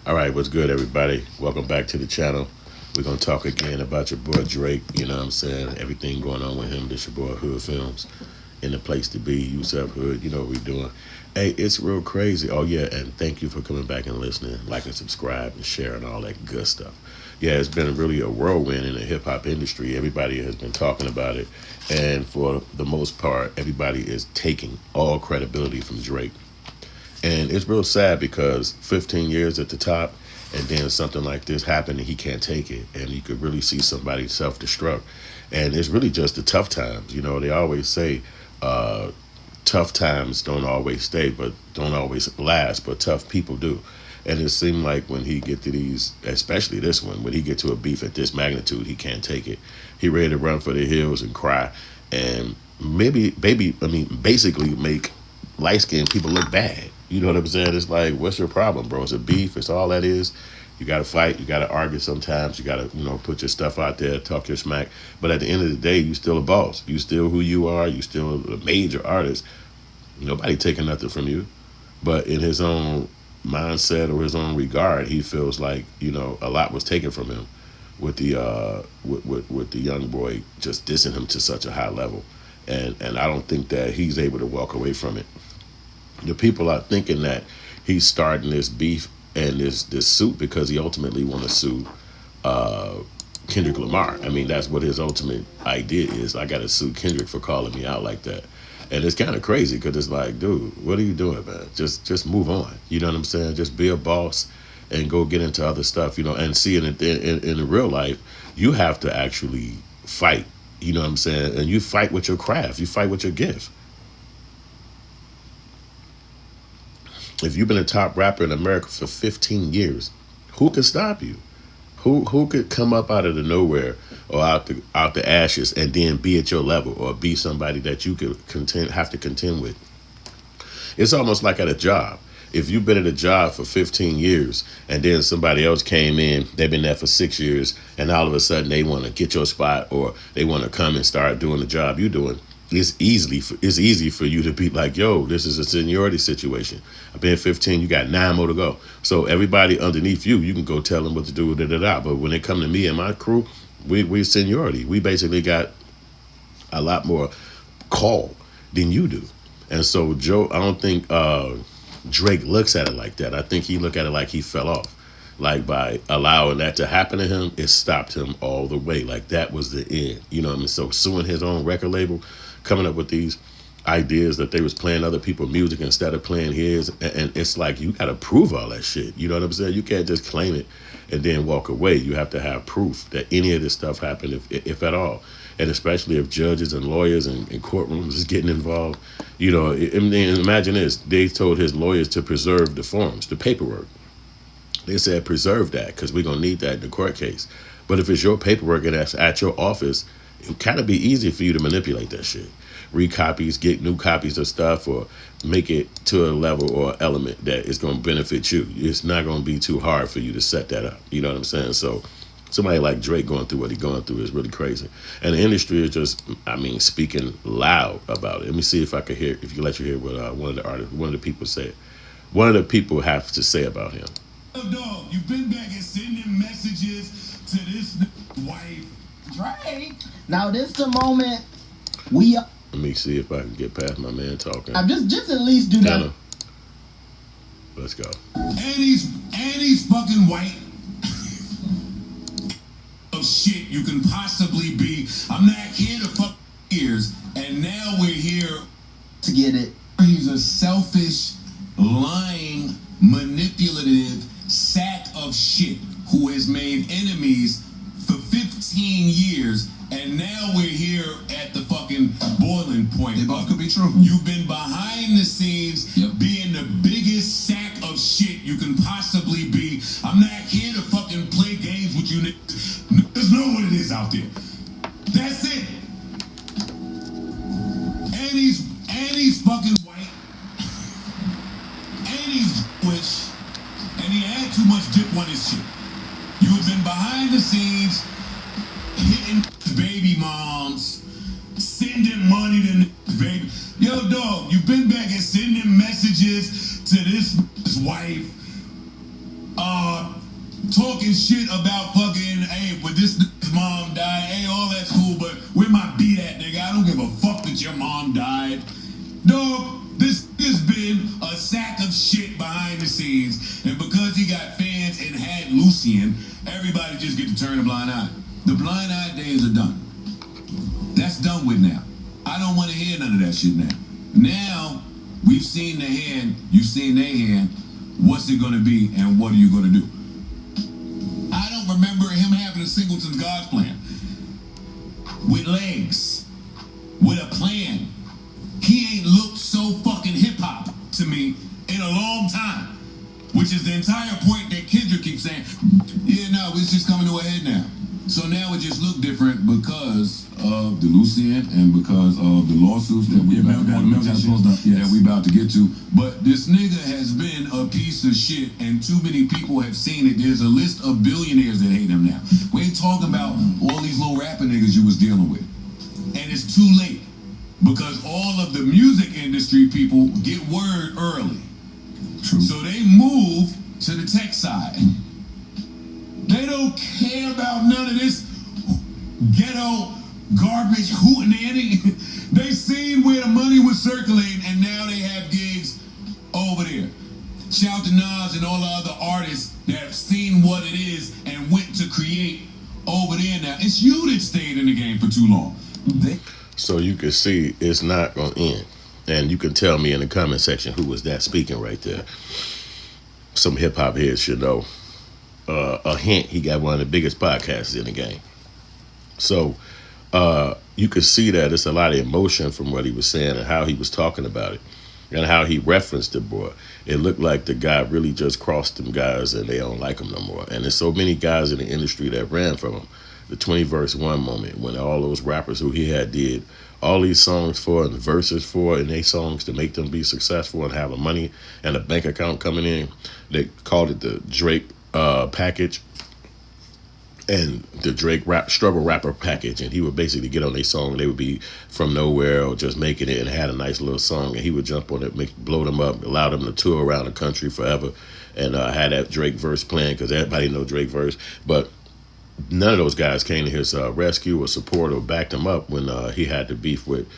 All right, what's good, everybody? Welcome back to the channel. We're gonna talk again about your boy Drake. You know what I'm saying? Everything going on with him. This your boy Hood Films, in the place to be. Yusef Hood. You know what we're doing. Hey, it's real crazy. Oh yeah, and thank you for coming back and listening, like and subscribe and share and all that good stuff. Yeah, it's been really a whirlwind in the hip hop industry. Everybody has been talking about it, and for the most part, everybody is taking all credibility from Drake. And it's real sad because 15 years at the top, and then something like this happened and he can't take it. And you could really see somebody self destruct. And it's really just the tough times. You know, they always say tough times don't always stay, but don't always last, but tough people do. And it seemed like when he get to these, especially this one, when he get to a beef at this magnitude, he can't take it. He ready to run for the hills and cry. And basically make light skinned people look bad. You know what I'm saying? It's like, what's your problem, bro? It's a beef. It's all that is. You got to fight. You got to argue sometimes. You got to, put your stuff out there, talk your smack. But at the end of the day, you still a boss. You still who you are. You still a major artist. Nobody taking nothing from you. But in his own mindset or his own regard, he feels like, a lot was taken from him with the with the young boy just dissing him to such a high level. And I don't think that he's able to walk away from it. The people are thinking that he's starting this beef and this suit because he ultimately want to sue Kendrick Lamar. I mean, that's what his ultimate idea is. I got to sue Kendrick for calling me out like that. And it's kind of crazy because it's like, dude, what are you doing, man? Just move on. You know what I'm saying? Just be a boss and go get into other stuff, and see it in real life, you have to actually fight. You know what I'm saying? And you fight with your craft. You fight with your gift. If you've been a top rapper in America for 15 years, who could stop you? Who could come up out of the nowhere or out the ashes and then be at your level or be somebody that you could have to contend with? It's almost like at a job. If you've been at a job for 15 years and then somebody else came in, they've been there for 6 years, and all of a sudden they want to get your spot or they want to come and start doing the job you're doing, it's easy for you to be like, yo, this is a seniority situation. I've been 15, you got 9 more to go. So everybody underneath you, you can go tell them what to do, But when it come to me and my crew, we're seniority. We basically got a lot more call than you do. And so Joe, I don't think Drake looks at it like that. I think he look at it like he fell off. Like by allowing that to happen to him, it stopped him all the way. Like that was the end. You know what I mean? So suing his own record label, coming up with these ideas that they was playing other people's music instead of playing his, and it's like you got to prove all that shit. You know what I'm saying? You can't just claim it and then walk away. You have to have proof that any of this stuff happened, if at all. And especially if judges and lawyers and courtrooms is getting involved. Imagine this. They told his lawyers to preserve the forms, the paperwork. They said preserve that because we're going to need that in the court case. But if it's your paperwork and that's at your office, it would kind of be easy for you to manipulate that shit. Read copies, get new copies of stuff, or make it to a level or element that is going to benefit you. It's not going to be too hard for you to set that up. You know what I'm saying? So somebody like Drake going through what he's going through is really crazy. And the industry is just, speaking loud about it. Let me see if I can hear, if you let you hear what one of the people said. One of the people have to say about him. Dog, you've been back and sending messages to this wife. Drake. Now this the moment we are. Let me see if I can get past my man talking. I'm just at least do that. Let's go. And he's fucking white. Of shit you can possibly be. I'm not here to fuck ears, and now we're here to get it. He's a selfish, lying, manipulative sack of shit who has made enemies for 15 years, and now we're here at the fucking boiling point. It both could be true. You've been behind the scenes, being the biggest sack of shit you can possibly be. I'm not here to fucking play games with you niggas. Niggas know what it is out there. That's it. And he's fucking white. And he's Jewish. And he had too much dip on his shit. You've been behind the scenes, hitting baby moms, sending money to baby. Yo, dog, you've been back and sending messages to this wife. talking shit about fucking, hey, but this nigga's mom died, hey, all that's cool, but where my beat at, nigga? I don't give a fuck that your mom died. Dog, this has been a sack of shit behind the scenes, and because he got fans and had Lucian, everybody just get to turn a blind eye. The blind eye days are done. That's done with now. I don't want to hear none of that shit now. Now, we've seen the hand, you've seen their hand, what's it gonna be, and what are you gonna do? I don't remember him having a Singleton's God's plan. With legs. With a plan. He ain't looked so fucking hip-hop to me in a long time. Which is the entire point that Kendrick keeps saying, yeah, no, it's just coming to a head now. So now it just look different because of the Lucian and because of the lawsuits that we about to get to. But this nigga has been a piece of shit, and too many people have seen it. There's a list of billionaires that hate him now. We ain't talking about all these little rapper niggas you was dealing with. And it's too late because all of the music industry people get word early. True. So they move to the tech side. They don't care about none of this ghetto garbage hootenanny. They seen where the money was circulating, and now they have gigs over there. Shout out to Nas and all the other artists that have seen what it is and went to create over there now. It's you that stayed in the game for too long. So you can see it's not going to end. And you can tell me in the comment section who was that speaking right there. Some hip-hop heads should know. A hint, he got one of the biggest podcasts in the game. So you could see that it's a lot of emotion from what he was saying and how he was talking about it and how he referenced the boy. It looked like the guy really just crossed them guys and they don't like him no more. And there's so many guys in the industry that ran from him. The 20 verse 1 moment when all those rappers who he had did all these songs for and the verses for and they songs to make them be successful and have a money and a bank account coming in. They called it the Drake package and the Drake struggle rapper package, and he would basically get on their song and they would be from nowhere or just making it and had a nice little song, and he would jump on it, blow them up, allow them to tour around the country forever, and had that Drake verse playing because everybody know Drake verse. But none of those guys came to his rescue or support or backed him up when he had to beef with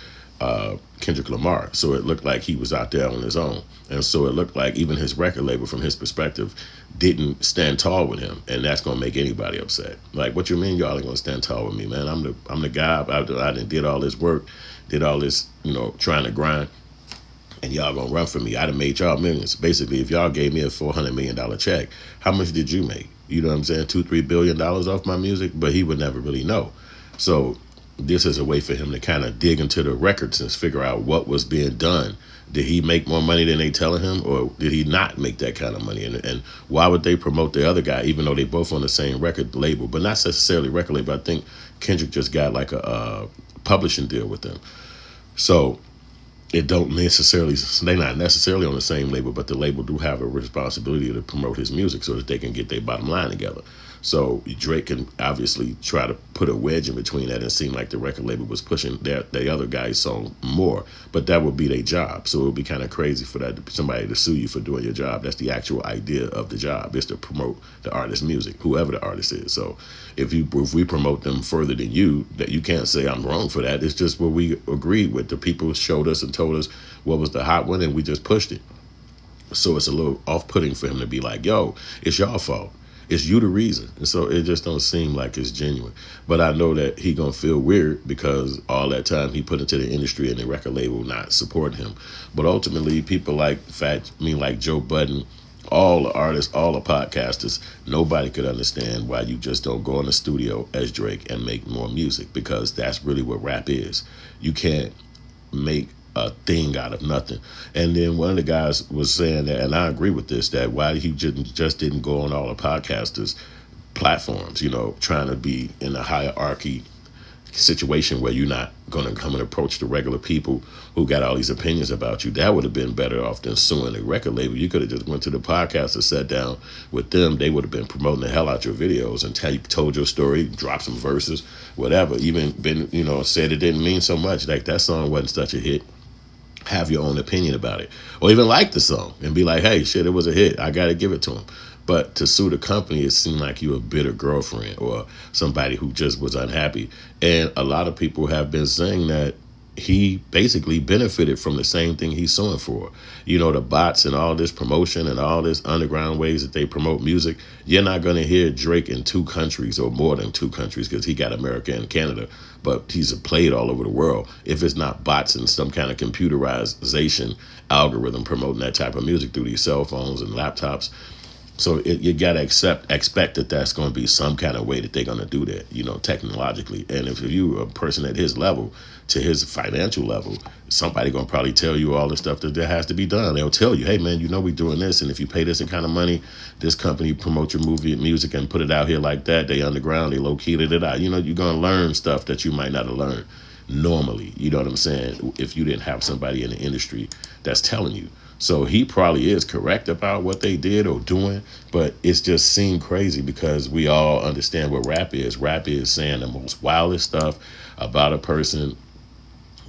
Kendrick Lamar. So it looked like he was out there on his own. And so it looked like even his record label, from his perspective, didn't stand tall with him. And that's going to make anybody upset. Like, what you mean y'all ain't going to stand tall with me, man? I'm the guy. I did all this work, did all this, trying to grind. And y'all going to run for me. I done made y'all millions. Basically, if y'all gave me a $400 million check, how much did you make? You know what I'm saying? $2-3 billion off my music? But he would never really know. So this is a way for him to kind of dig into the records and figure out what was being done. Did he make more money than they telling him, or did he not make that kind of money? And why would they promote the other guy, even though they both on the same record label, but not necessarily record label? I think Kendrick just got like a publishing deal with them. So it don't necessarily, they're not necessarily on the same label, but the label do have a responsibility to promote his music so that they can get their bottom line together. So Drake can obviously try to put a wedge in between that and seem like the record label was pushing the other guy's song more, but that would be their job. So it would be kind of crazy for somebody to sue you for doing your job. That's the actual idea of the job, is to promote the artist's music, whoever the artist is. So if we promote them further than you, that you can't say I'm wrong for that. It's just what we agreed with. The people showed us and told us what was the hot one, and we just pushed it. So it's a little off-putting for him to be like, yo, it's y'all fault. It's you the reason. And so it just don't seem like it's genuine. But I know that he gonna feel weird because all that time he put into the industry and the record label not supporting him. But ultimately, people like Joe Budden, all the artists, all the podcasters, nobody could understand why you just don't go in the studio as Drake and make more music, because that's really what rap is. You can't make a thing out of nothing. And then one of the guys was saying that, and I agree with this, that why he just didn't go on all the podcasters' platforms, trying to be in a hierarchy situation where you're not going to come and approach the regular people who got all these opinions about you. That would have been better off than suing the record label. You could have just went to the podcast and sat down with them. They would have been promoting the hell out your videos and told your story, dropped some verses, whatever. Even been, said it didn't mean so much. Like, that song wasn't such a hit. Have your own opinion about it, or even like the song and be like, hey, shit, it was a hit, I gotta give it to him. But to sue the company, it seemed like you a bitter girlfriend or somebody who just was unhappy. And a lot of people have been saying that he basically benefited from the same thing he's suing for. You know, the bots and all this promotion and all this underground ways that they promote music. You're not going to hear Drake in 2 countries or more than 2 countries because he got America and Canada, but he's played all over the world. If it's not bots and some kind of computerization algorithm promoting that type of music through these cell phones and laptops. So you gotta expect that that's going to be some kind of way that they're going to do that, you know, technologically. And if you a person at his level, to his financial level, somebody going to probably tell you all the stuff that has to be done. They'll tell you, hey man, you know we're doing this, and if you pay this kind of money, this company promote your music and put it out here like that. They underground, they low keyed it out. You know, you're going to learn stuff that you might not have learned normally. You know what I'm saying? If you didn't have somebody in the industry that's telling you. So he probably is correct about what they did or doing, but it's just seemed crazy because we all understand what rap is. Rap is saying the most wildest stuff about a person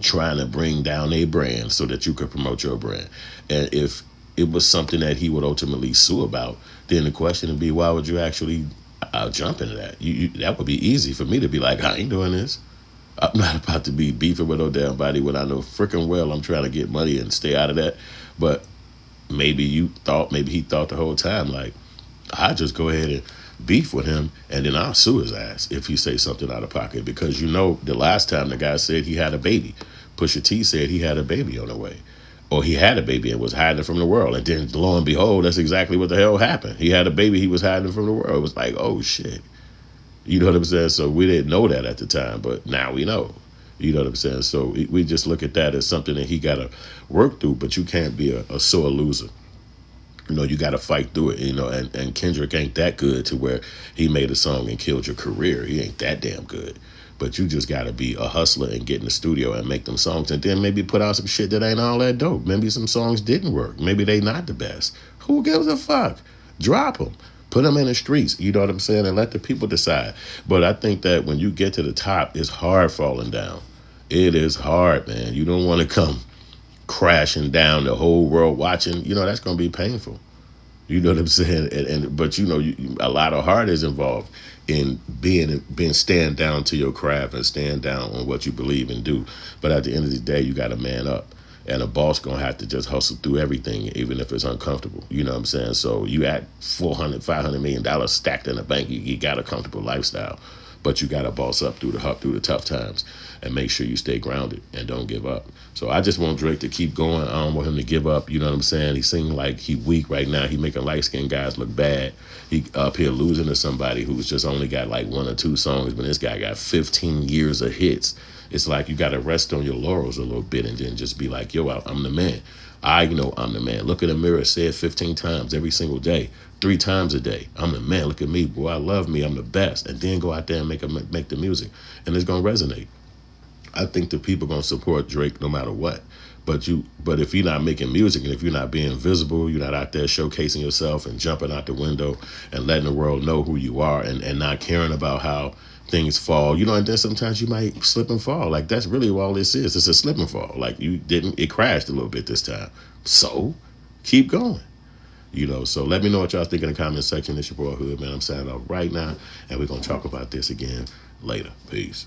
trying to bring down a brand so that you could promote your brand. And if it was something that he would ultimately sue about, then the question would be, why would you actually jump into that? That would be easy for me to be like, I ain't doing this. I'm not about to be beefing with no damn body when I know freaking well I'm trying to get money and stay out of that. But maybe he thought the whole time, like, I just go ahead and beef with him and then I'll sue his ass if he say something out of pocket. Because you know, the last time the guy said he had a baby, Pusha T said he had a baby on the way. Or he had a baby and was hiding it from the world. And then lo and behold, that's exactly what the hell happened. He had a baby, he was hiding it from the world. It was like, oh shit. You know what I'm saying? So we didn't know that at the time, but now we know. You know what I'm saying? So we just look at that as something that he got to work through, but you can't be a sore loser. You know, you got to fight through it, you know, and Kendrick ain't that good to where he made a song and killed your career. He ain't that damn good. But you just got to be a hustler and get in the studio and make them songs and then maybe put out some shit that ain't all that dope. Maybe some songs didn't work. Maybe they not the best. Who gives a fuck? Drop them. Put them in the streets, you know what I'm saying, and let the people decide. But I think that when you get to the top, it's hard falling down. It is hard, man. You don't want to come crashing down, the whole world watching. You know, that's going to be painful. You know what I'm saying? But you know, a lot of heart is involved in being stand down to your craft and stand down on what you believe and do. But at the end of the day, you got to man up. And a boss gonna have to just hustle through everything, even if it's uncomfortable. You know what I'm saying? So you at $400-500 million stacked in the bank, you got a comfortable lifestyle, but you got to boss up through the tough times and make sure you stay grounded and don't give up. So I just want Drake to keep going. I don't want him to give up. You know what I'm saying? He seems like he weak right now. He making light skinned guys look bad. He up here losing to somebody who's just only got like 1 or 2 songs, but this guy got 15 years of hits. It's like you got to rest on your laurels a little bit and then just be like, yo, I'm the man. I know I'm the man. Look in the mirror, say it 15 times every single day, 3 times a day. I'm the man. Look at me, boy. I love me. I'm the best. And then go out there and make the music, and it's gonna resonate. I think the people gonna support Drake no matter what. But if you're not making music and if you're not being visible, you're not out there showcasing yourself and jumping out the window and letting the world know who you are and not caring about how things fall, you know, and then sometimes you might slip and fall. Like that's really all this is. It's a slip and fall. Like it crashed a little bit this time. So keep going. You know, so let me know what y'all think in the comment section. It's your boy Hood, man. I'm signing off right now, and we're gonna talk about this again later. Peace.